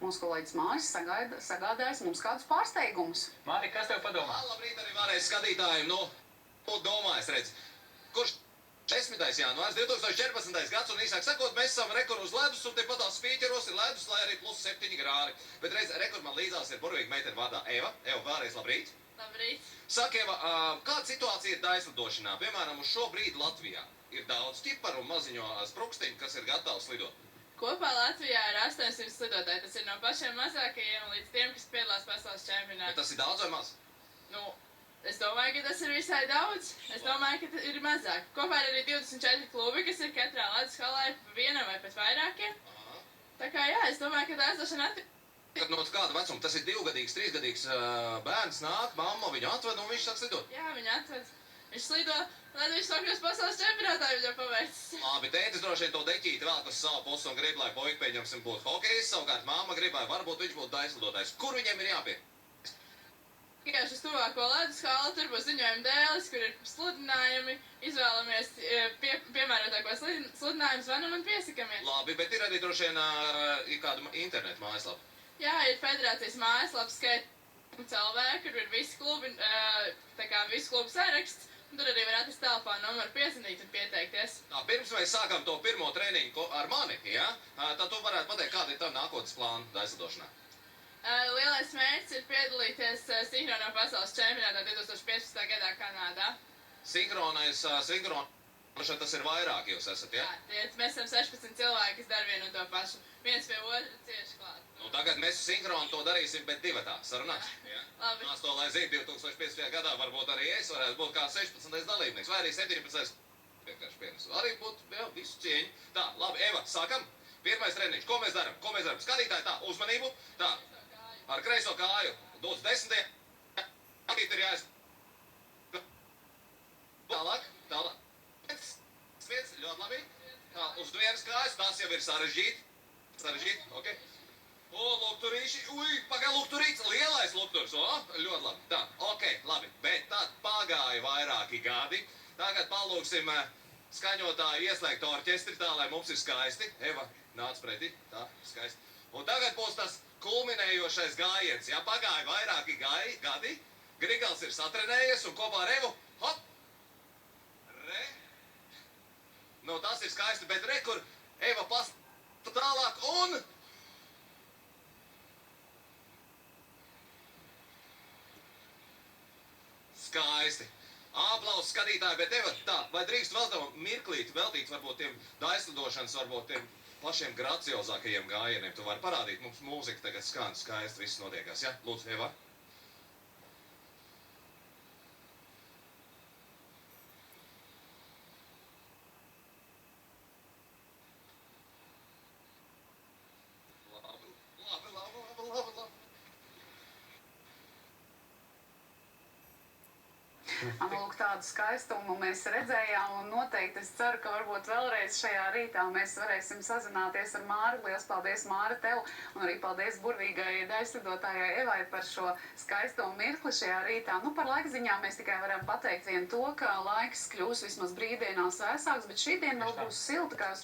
mūsu kolēģis Māris sagādājis mums kādus pārsteigumus. Māri, kas tev padomā? Labrīt arī vēlreiz skatītājiem. Domājas, redz, kurš 10. janvārs 2014. gads un īsāk sakot, mēs esam rekord uz ledus un tepat tās spīķeros ir ledus, lai arī +7 grādi. Bet redz, rekord man līdzās ir burvīga meitene vārdā Eva. Eva, vēlreiz labrīt. Labrīt. Saka, Eva, kāda situācija ir daislidošanā? Piemēram, uz šo brīdi Latvijā ir daudz ķiparu un maziņo sprukstiņu, kas ir gatavs lidot. Kopā Latvijā ir 800 slidotāji. Tas ir no pašiem mazākajiem līdz tiem, kas piedalās pasaules čempionātā. Bet tas ir daudz vai maz? Es domāju, ka tas ir visai daudz. Es domāju, ka ir mazāk. Kopā ir arī 24 klubi, kas ir katrā ledus halā pa vienam vai pat vairākiem. Tā kā jā, es domāju, ka daislošana Kad no kāda vecuma, tas ir 2-gadīgs, 3-gadīgs bērns nāk, mamma viņu atved un viņš sāk slidot. Jā, viņu atved. Viņš slido, lai viņš nokļūst pasaules čempionātā, viņam paveicis. Labi, tētis droši vien to deķīti velk uz savu pusi un grib, lai puika pieņemsim būtu hokejs, savukārt mamma grib, lai varbūt viņš būtu daislidotājs. Kur viņiem ir jāpie? Vienkārši uz tuvāko ledus halu, tur būs ziņojuma dēlis, kur ir sludinājumi, izvēlamies piemērotāko sludinājumu, zvanam un piesakamies. Labi, bet ir arī droši vien ir kāda internetu mājaslapa. Jā, ir federācijas mājaslaps skate.lv, kur ir visi klubi, tā kā visi klubu saraksts, un tur arī var atrast telefonu numuru, piezvanīt un pieteikties. Pirms mēs sākam to pirmo treniņu ar mani, ja? Tad tu varētu pateikt, kāda ir tava nākotnes plāna daislidošanā? Lielais mērķis ir piedalīties sinhronā pasaules čempionātā 2015. gadā Kanādā. Sinhronā, tas ir vairāk jūs esat, ja? Jā, mēs esam 16 cilvēki, kas dara vienu un to pašu. Viens pie otra cieši klāt. Tagad mēs sinhronu to darīsim, bet divatā. Sarunās? Labi. Mēs to, lai zinu, 2015. gadā varbūt arī es varētu būt kā 16. dalībnieks, vai arī 17. vienkārši pienesu. Arī būtu vēl visu cieņu. Tā, labi, Eva, sākam. Pirmais treniņš. Ko mēs daram? Skatītāji, tā, uzmanību. Tā, ar kreiso kāju. Dod 10. Akīt ir jāies. Tālāk. Viens, ļoti labi. Tā, uz vienas kājas, tas jau ir sarežģīti. Ok. Lukturīši, lukturīts, lielais lukturs, ļoti labi. Tā, ok, labi, bet tad pagāja vairāki gadi. Tagad palūksim skaņotāju ieslēgt orķestri tā, lai mums ir skaisti. Eva, nāc pretī, tā, skaisti. Un tagad būs tas kulminējošais gājiens, ja pagāja vairāki gadi, Grigals ir satrenējies un kopā ar Evu, hop, re. Tas ir skaisti, bet re, kur Eva tālāk un... Skaisti. Aplausi skatītāji, bet Eva, tā, vai drīkst vēl tev mirklīt veltīt varbūt tiem daislidošanas, varbūt tiem pašiem graciozākajiem gājieniem? Tu vari parādīt, mums mūzika tagad skan skaisti, viss notiekās, ja? Lūdzu, Eva. Labi. Lūk, tādu skaistumu mēs redzējām, un noteikti es ceru, ka varbūt vēlreiz šajā rītā mēs varēsim sazināties ar Māri. Liels paldies, Māri, tev, un arī paldies burvīgai daislidotājai Evai par šo skaisto mirkli šajā rītā. Par laikziņām mēs tikai varam pateikt vien to, ka laiks kļūs vismaz brīvdienās vēsāks, bet šī diena vēl būs silta, kā jūs